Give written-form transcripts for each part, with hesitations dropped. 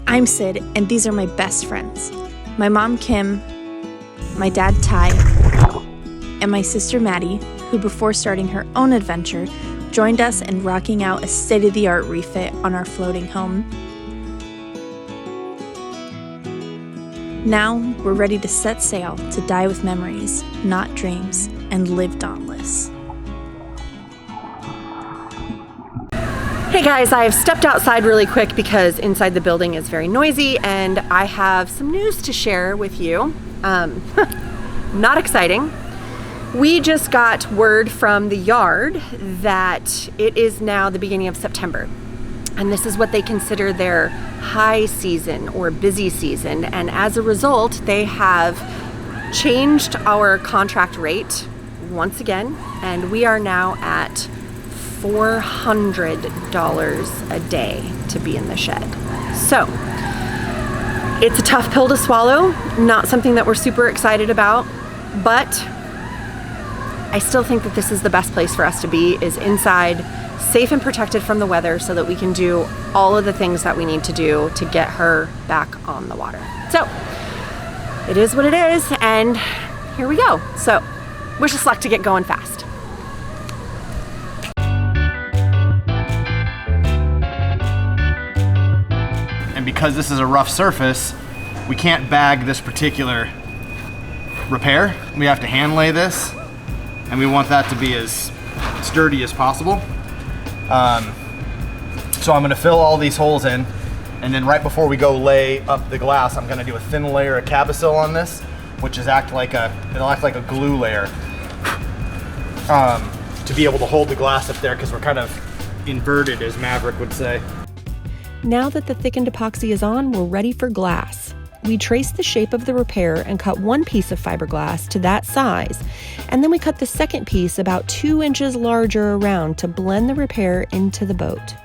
I'm Sid, and these are my best friends. My mom, Kim, my dad, Ty, and my sister, Maddie, who before starting her own adventure, joined us in rocking out a state-of-the-art refit on our floating home. Now, we're ready to set sail to die with memories, not dreams, and live dauntless. Hey guys, I've stepped outside really quick because inside the building is very noisy and I have some news to share with you. Not exciting. We just got word from the yard that it is now the beginning of September. And this is what they consider their high season or busy season. And as a result, they have changed our contract rate once again. And we are now at $400 a day to be in the shed. So it's a tough pill to swallow, not something that we're super excited about, but I still think that this is the best place for us to be, is inside, safe and protected from the weather, so that we can do all of the things that we need to do to get her back on the water. So it is what it is, and here we go. So wish us luck to get going fast. Because this is a rough surface, we can't bag this particular repair. We have to hand lay this, and we want that to be as sturdy as possible. So I'm gonna fill all these holes in, and then right before we go lay up the glass, I'm gonna do a thin layer of Cabasil on this, which is it'll act like a glue layer to be able to hold the glass up there, because we're kind of inverted, as Maverick would say. Now that the thickened epoxy is on, we're ready for glass. We trace the shape of the repair and cut one piece of fiberglass to that size, and then we cut the second piece about 2 inches larger around to blend the repair into the boat.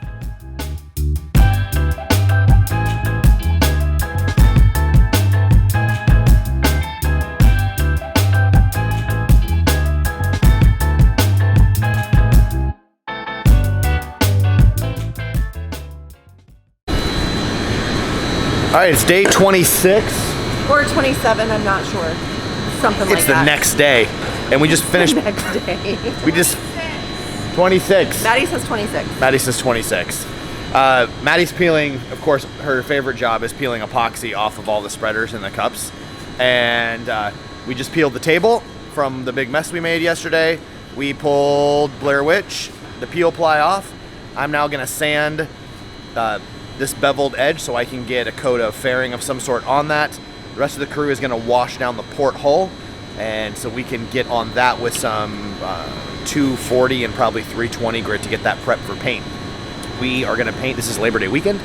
All right, it's day 26. Or 27, I'm not sure. Something like that. It's the next day, and we just finished. The next day. We just 26. Maddie says 26. Maddie says 26. Maddie's peeling, of course, her favorite job is peeling epoxy off of all the spreaders and the cups. And we just peeled the table from the big mess we made yesterday. We pulled Blair Witch, the peel ply off. I'm now gonna sand this beveled edge so I can get a coat of fairing of some sort on that. The rest of the crew is gonna wash down the porthole, and so we can get on that with some 240 and probably 320 grit to get that prep for paint. We are gonna paint, this is Labor Day weekend,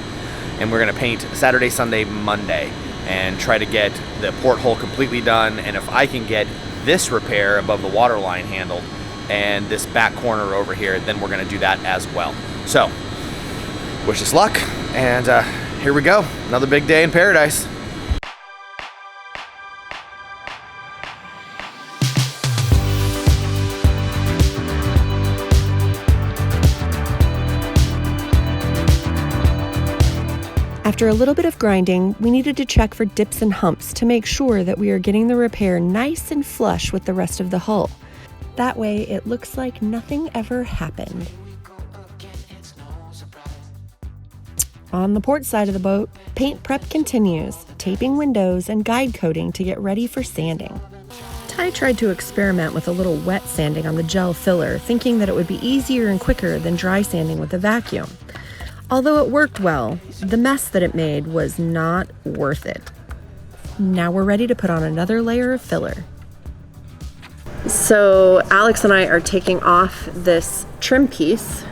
and we're gonna paint Saturday, Sunday, Monday, and try to get the porthole completely done. And if I can get this repair above the water line handled and this back corner over here, then we're gonna do that as well. So, wish us luck, and here we go. Another big day in paradise. After a little bit of grinding, we needed to check for dips and humps to make sure that we are getting the repair nice and flush with the rest of the hull. That way, it looks like nothing ever happened. On the port side of the boat, paint prep continues, taping windows and guide coating to get ready for sanding. Ty tried to experiment with a little wet sanding on the gel filler, thinking that it would be easier and quicker than dry sanding with a vacuum. Although it worked well, the mess that it made was not worth it. Now we're ready to put on another layer of filler. So Alex and I are taking off this trim piece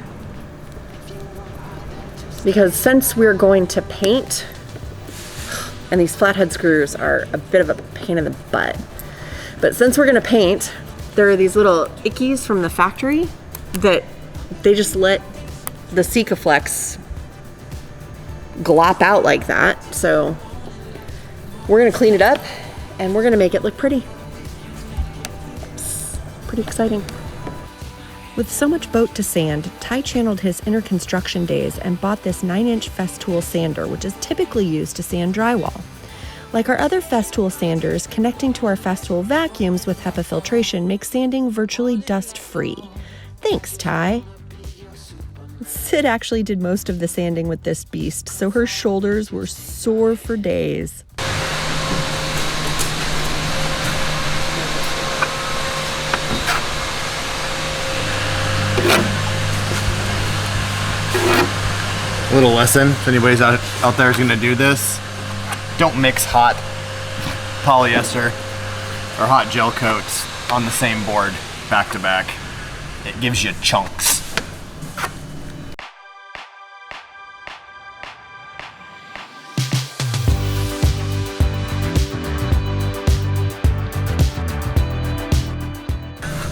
because since we're going to paint, and these flathead screws are a bit of a pain in the butt, but since we're gonna paint, there are these little ickies from the factory that they just let the Sikaflex glop out like that. So we're gonna clean it up and we're gonna make it look pretty. It's pretty exciting. With so much boat to sand, Ty channeled his inner construction days and bought this 9-inch Festool sander, which is typically used to sand drywall. Like our other Festool sanders, connecting to our Festool vacuums with HEPA filtration makes sanding virtually dust-free. Thanks, Ty. Sid actually did most of the sanding with this beast, so her shoulders were sore for days. Little lesson, if anybody's out there is gonna do this, don't mix hot polyester or hot gel coats on the same board back to back. It gives you chunks.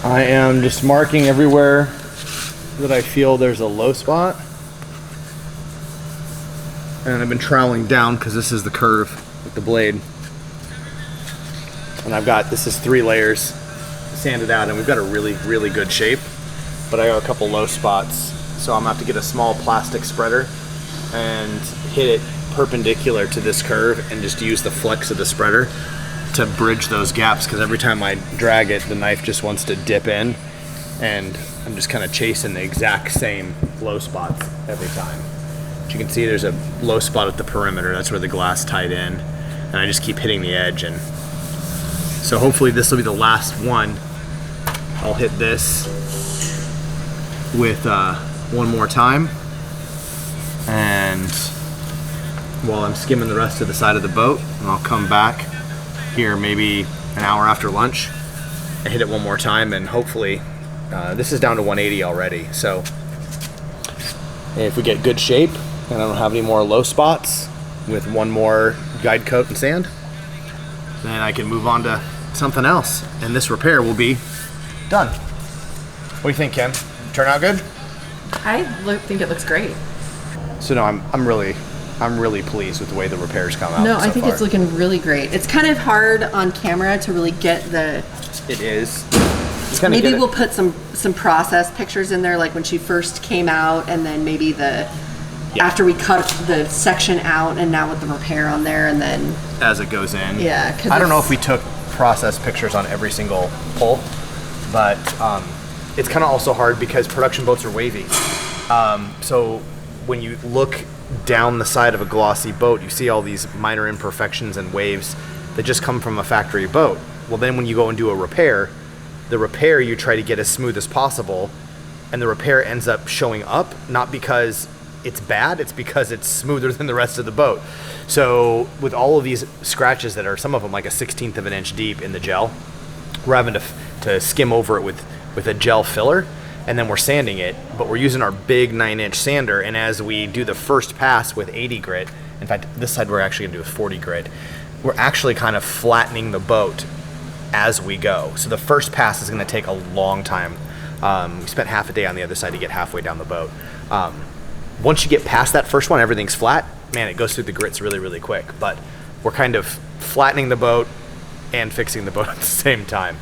I am just marking everywhere that I feel there's a low spot. And I've been troweling down because this is the curve with the blade. And this is 3 layers sanded out, and we've got a really, really good shape. But I got a couple low spots. So I'm gonna have to get a small plastic spreader and hit it perpendicular to this curve and just use the flex of the spreader to bridge those gaps, because every time I drag it, the knife just wants to dip in, and I'm just kind of chasing the exact same low spots every time. You can see there's a low spot at the perimeter. That's where the glass tied in, and I just keep hitting the edge. And so hopefully this will be the last one. I'll hit this with one more time, and while I'm skimming the rest of the side of the boat, and I'll come back here maybe an hour after lunch and hit it one more time, and hopefully this is down to 180 already. So if we get good shape and I don't have any more low spots with one more guide coat and sand, then I can move on to something else, and this repair will be done. What do you think, Kim? Turn out good? I think it looks great. So no, I'm really pleased with the way the repairs come out. No, so I think far. it's looking really great. It's kind of hard on camera to really get the... It is. Maybe we'll put some process pictures in there, like when she first came out, and then maybe after we cut the section out, and now with the repair on there, and then as it goes in. Yeah. I don't know if we took process pictures on every single pull, but it's kind of also hard because production boats are wavy. So when you look down the side of a glossy boat, you see all these minor imperfections and waves that just come from a factory boat. Well, then when you go and do a repair, the repair you try to get as smooth as possible, and the repair ends up showing up, not because it's bad, it's because it's smoother than the rest of the boat. So with all of these scratches that are, some of them like a 1/16 of an inch deep in the gel, we're having to skim over it with a gel filler, and then we're sanding it, but we're using our big 9-inch sander, and as we do the first pass with 80 grit, in fact, this side we're actually gonna do with 40 grit, we're actually kind of flattening the boat as we go. So the first pass is gonna take a long time. We spent half a day on the other side to get halfway down the boat. Once you get past that first one, everything's flat. Man, it goes through the grits really, really quick, but we're kind of flattening the boat and fixing the boat at the same time.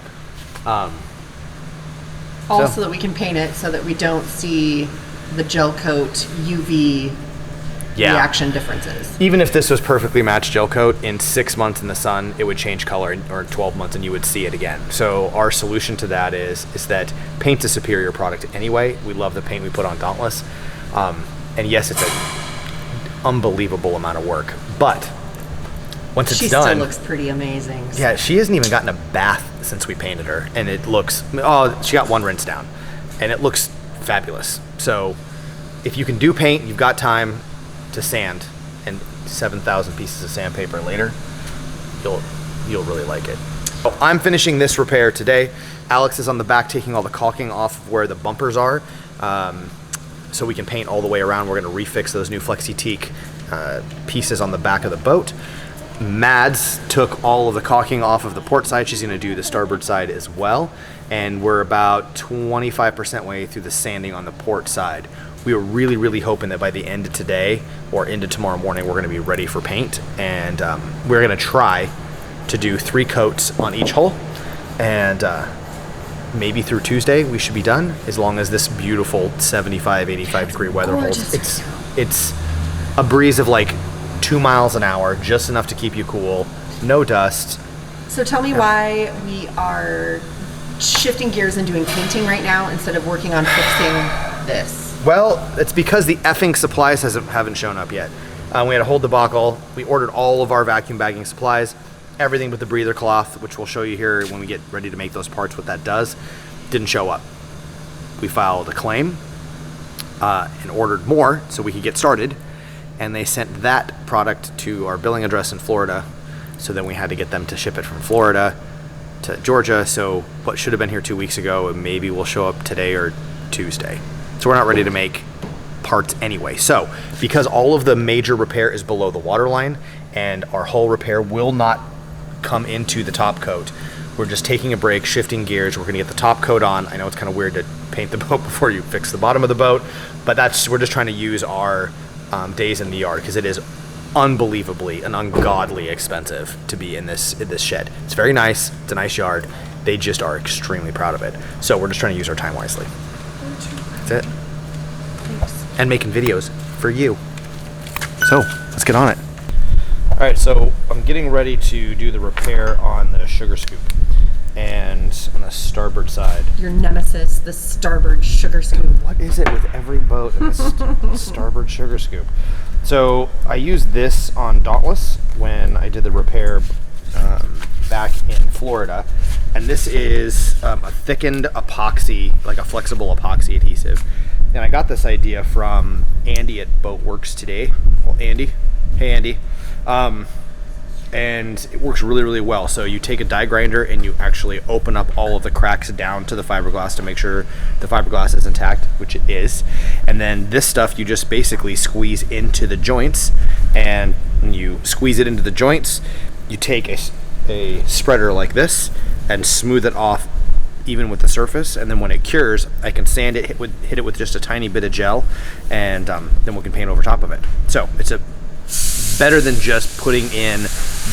So that we can paint it so that we don't see the gel coat UV reaction differences. Even if this was perfectly matched gel coat, in 6 months in the sun, it would change color, or 12 months and you would see it again. So our solution to that is that paint's a superior product anyway. We love the paint we put on Dauntless. And yes, it's an unbelievable amount of work, but once it's done, she still looks pretty amazing. Yeah, she hasn't even gotten a bath since we painted her, and it looks, she got one rinse down, and it looks fabulous. So if you can do paint, you've got time to sand, and 7,000 pieces of sandpaper later, you'll really like it. So I'm finishing this repair today. Alex is on the back taking all the caulking off of where the bumpers are, so we can paint all the way around. We're gonna refix those new Flexi Teak pieces on the back of the boat. Mads took all of the caulking off of the port side. She's gonna do the starboard side as well. And we're about 25% way through the sanding on the port side. We were really, really hoping that by the end of today or into tomorrow morning, we're gonna be ready for paint. And we're gonna try to do 3 coats on each hull. And maybe through Tuesday we should be done, as long as this beautiful 75, 85 degree weather holds. It's a breeze of like 2 miles an hour, just enough to keep you cool, no dust. So tell me why we are shifting gears and doing painting right now instead of working on fixing this. Well, it's because the effing supplies haven't shown up yet. We had a whole debacle. We ordered all of our vacuum bagging supplies, everything but the breather cloth, which we'll show you here when we get ready to make those parts what that does, didn't show up. We filed a claim and ordered more so we could get started, and they sent that product to our billing address in Florida, so then we had to get them to ship it from Florida to Georgia. So what should have been here 2 weeks ago maybe will show up today or Tuesday. So we're not ready to make parts anyway. So because all of the major repair is below the water line and our hull repair will not come into the top coat, we're just taking a break, shifting gears. We're gonna get the top coat on. I know it's kind of weird to paint the boat before you fix the bottom of the boat, but we're just trying to use our days in the yard, because it is unbelievably and ungodly expensive to be in this shed. It's very nice. It's a nice yard. They just are extremely proud of it. So we're just trying to use our time wisely. That's it. Thanks. And making videos for you. So let's get on it. All right, so I'm getting ready to do the repair on the sugar scoop, and on the starboard side. Your nemesis, the starboard sugar scoop. What is it with every boat and the starboard sugar scoop? So I used this on Dauntless when I did the repair back in Florida, and this is a thickened epoxy, like a flexible epoxy adhesive. And I got this idea from Andy at Boatworks today. Well, Andy, hey Andy. And it works really, really well. So you take a die grinder and you actually open up all of the cracks down to the fiberglass to make sure the fiberglass is intact, which it is. And then this stuff you just basically squeeze into the joints, and when you squeeze it into the joints, you take a spreader like this and smooth it off even with the surface, and then when it cures, I can sand it, hit it with just a tiny bit of gel, and then we can paint over top of it. So it's better than just putting in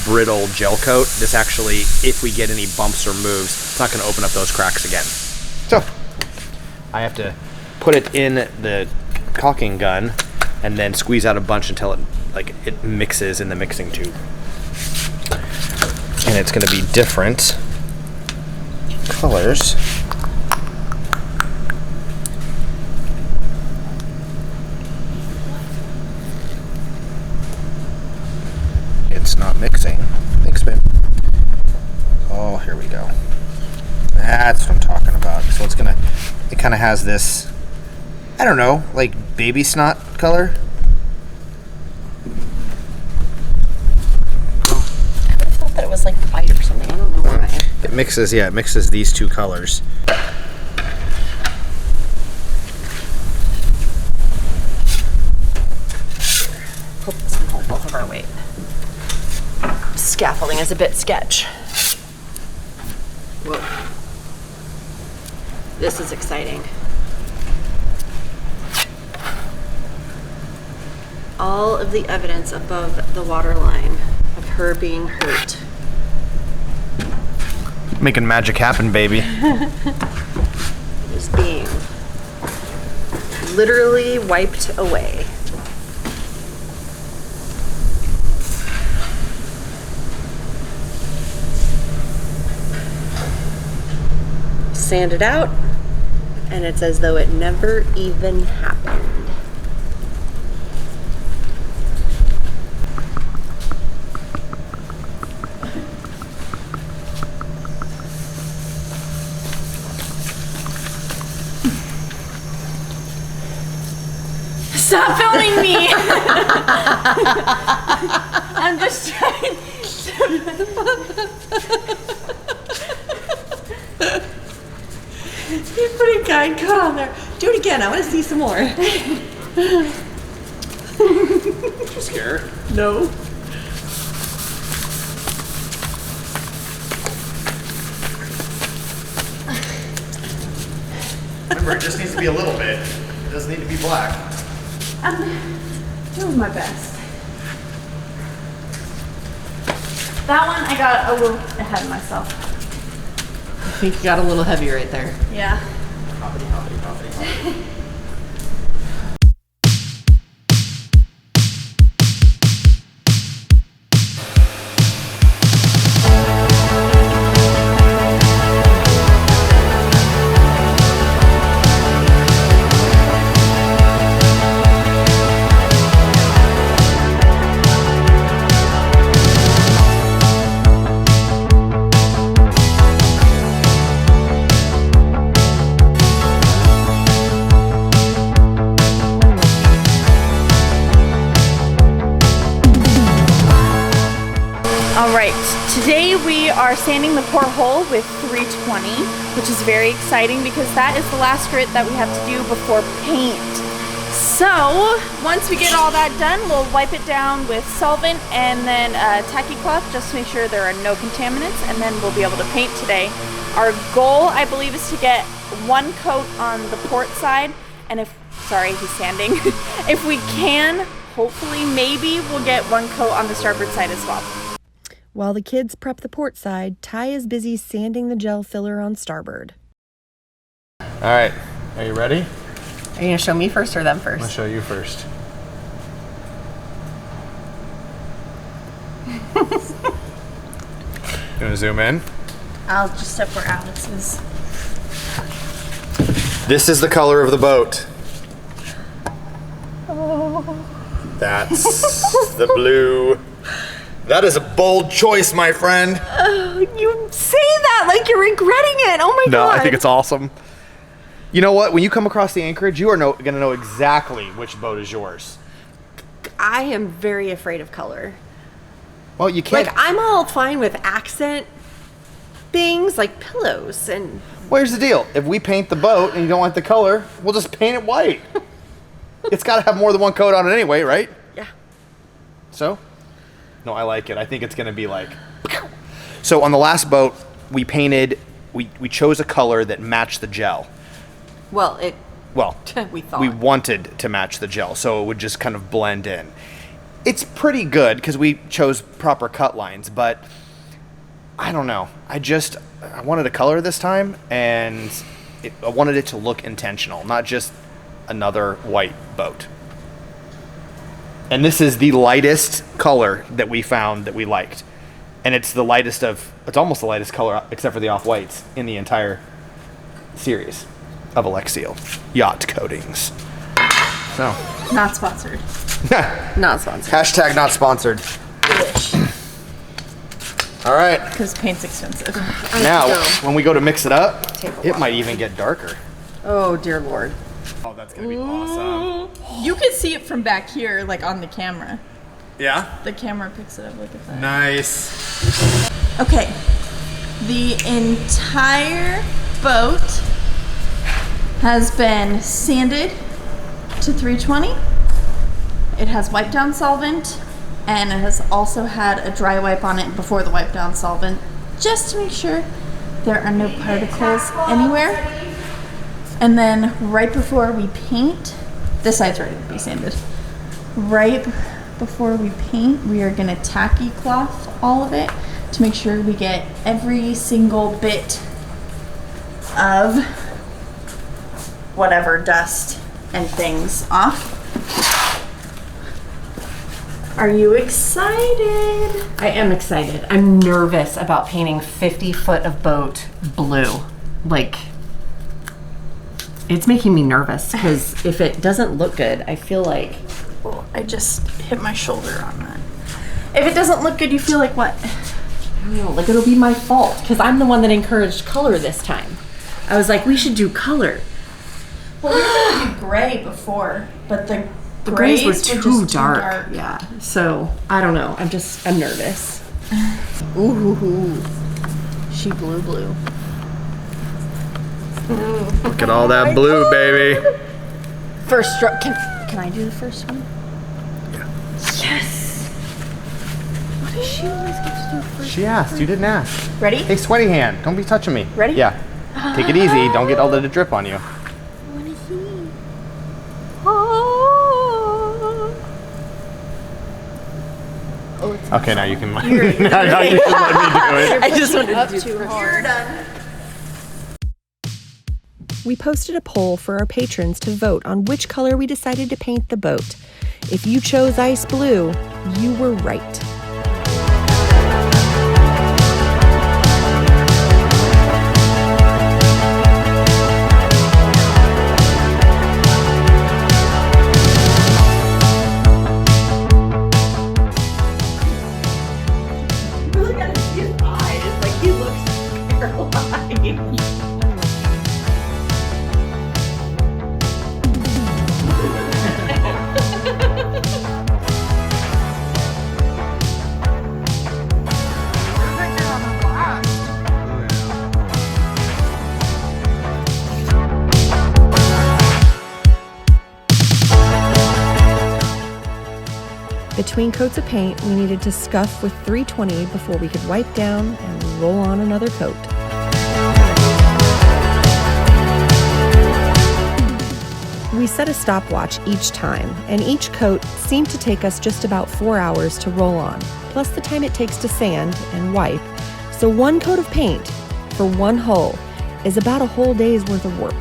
brittle gel coat. This actually, if we get any bumps or moves, it's not going to open up those cracks again. So I have to put it in the caulking gun and then squeeze out a bunch until it mixes in the mixing tube. And it's going to be different colors. It's not mixing. Thanks, babe. Oh, here we go. That's what I'm talking about. So it kind of has this, I don't know, like baby snot color. I thought that it was like white or something. I don't know why. It mixes these two colors. Hope this can hold both of our weight. Scaffolding is a bit sketch. Whoa. This is exciting. All of the evidence above the waterline of her being hurt. Making magic happen, baby. Is being literally wiped away. Sand it out, and it's as though it never even happened. Stop filming me! I'm just trying You put a guide coat on there. Do it again. I want to see some more. You scared? No. Remember, it just needs to be a little bit. It doesn't need to be black. I'm doing my best. That one I got a little ahead of myself. think you got a little heavy right there. Yeah. Hoppity, hoppity, hoppity, hoppity. All right, today we are sanding the porthole with 320, which is very exciting because that is the last grit that we have to do before paint. So once we get all that done, we'll wipe it down with solvent and then tacky cloth just to make sure there are no contaminants, and then we'll be able to paint today. Our goal, I believe, is to get one coat on the port side, and he's sanding. If we can, hopefully, maybe we'll get one coat on the starboard side as well. While the kids prep the port side, Ty is busy sanding the gel filler on starboard. All right, are you ready? Are you gonna show me first or them first? I'm gonna show you first. You wanna zoom in? I'll just step where Alex is. This is the color of the boat. That's the blue. That is a bold choice, my friend. You say that like you're regretting it. Oh my God. No, I think it's awesome. You know what? When you come across the anchorage, you are going to know exactly which boat is yours. I am very afraid of color. Well, you can't. Like, I'm all fine with accent things like pillows and... Well, here's the deal. If we paint the boat and you don't like the color, we'll just paint it white. It's got to have more than one coat on it anyway, right? Yeah. So? No, I like it. I think it's going to be like... So on the last boat, we painted... We chose a color that matched the gel. Well, we thought. We wanted to match the gel, so it would just kind of blend in. It's pretty good because we chose proper cut lines, but I don't know. I wanted a color this time, and I wanted it to look intentional, not just another white boat. And this is the lightest color that we found that we liked. And it's almost the lightest color, except for the off-whites, in the entire series of Alexial yacht coatings. So. Not sponsored. Not sponsored. Hashtag not sponsored. Wish. All right. Because paint's expensive. Now, when we go to mix it up, it might even get darker. Oh, dear Lord. Oh, that's going to be awesome. You can see it from back here, like on the camera. Yeah? The camera picks it up. Look at that. Nice. Okay. The entire boat has been sanded to 320. It has wipe down solvent, and it has also had a dry wipe on it before the wipe down solvent, just to make sure there are no particles anywhere. And then right before we paint, this side's ready to be sanded. Right before we paint, we are gonna tacky cloth all of it to make sure we get every single bit of whatever dust and things off. Are you excited? I am excited. I'm nervous about painting 50 foot of boat blue. Like, it's making me nervous because if it doesn't look good, I feel like... Oh, I just hit my shoulder on that. If it doesn't look good, you feel like what? I don't know, like it'll be my fault because I'm the one that encouraged color this time. I was like, we should do color. Well, we were gonna do gray before, but the grays were just too dark. Yeah, so I don't know. I'm nervous. Ooh, she blue. Look at all that blue, baby. First stroke. Can I do the first one? Yeah. Yes. What does she always get to do first? She asked. You didn't ask. Ready? Hey, sweaty hand. Don't be touching me. Ready? Yeah. Take it easy. Don't get all the drip on you. I wanna see. Oh, it's Okay, now you can. now you can let me do it. I just wanted to do too hard. You're done. we posted a poll for our patrons to vote on which color we decided to paint the boat. If you chose ice blue, you were right. Between coats of paint, we needed to scuff with 320 before we could wipe down and roll on another coat. We set a stopwatch each time, and each coat seemed to take us just about 4 hours to roll on, plus the time it takes to sand and wipe. So one coat of paint for one hull is about a whole day's worth of work.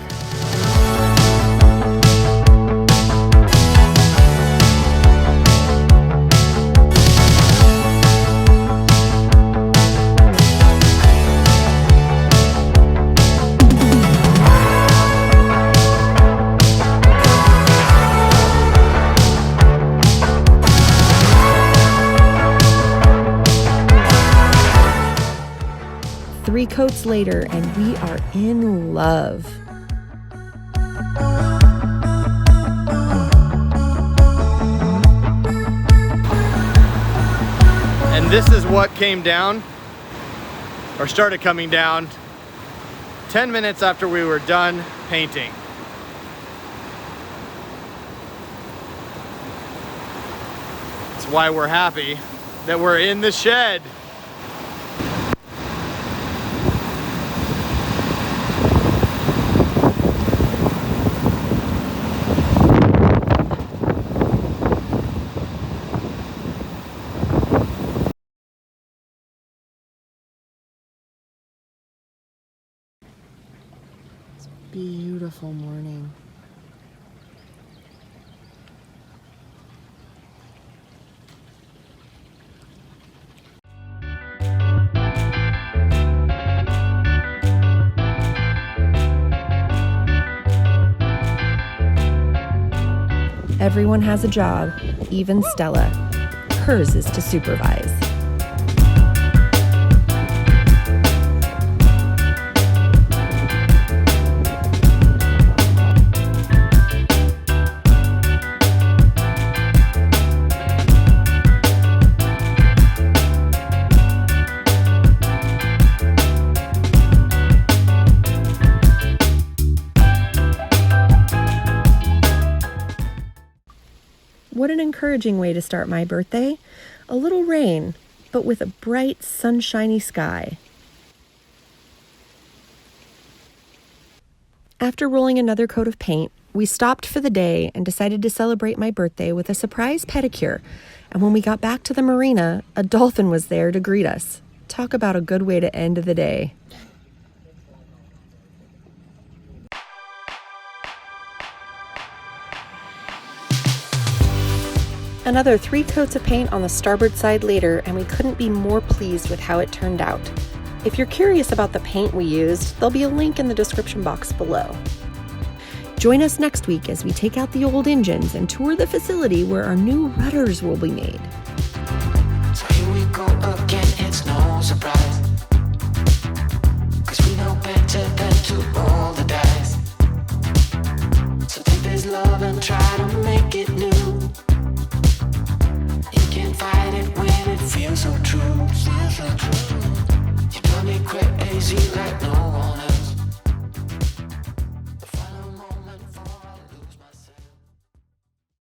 Three coats later, and we are in love. And this is what came down, or started coming down, 10 minutes after we were done painting. That's why we're happy that we're in the shed. Beautiful morning. Everyone has a job, even Stella. Hers is to supervise. What an encouraging way to start my birthday. A little rain, but with a bright, sunshiny sky. After rolling another coat of paint, we stopped for the day and decided to celebrate my birthday with a surprise pedicure. And when we got back to the marina, a dolphin was there to greet us. Talk about a good way to end the day. Another 3 coats of paint on the starboard side later, and we couldn't be more pleased with how it turned out. If you're curious about the paint we used, there'll be a link in the description box below. Join us next week as we take out the old engines and tour the facility where our new rudders will be made.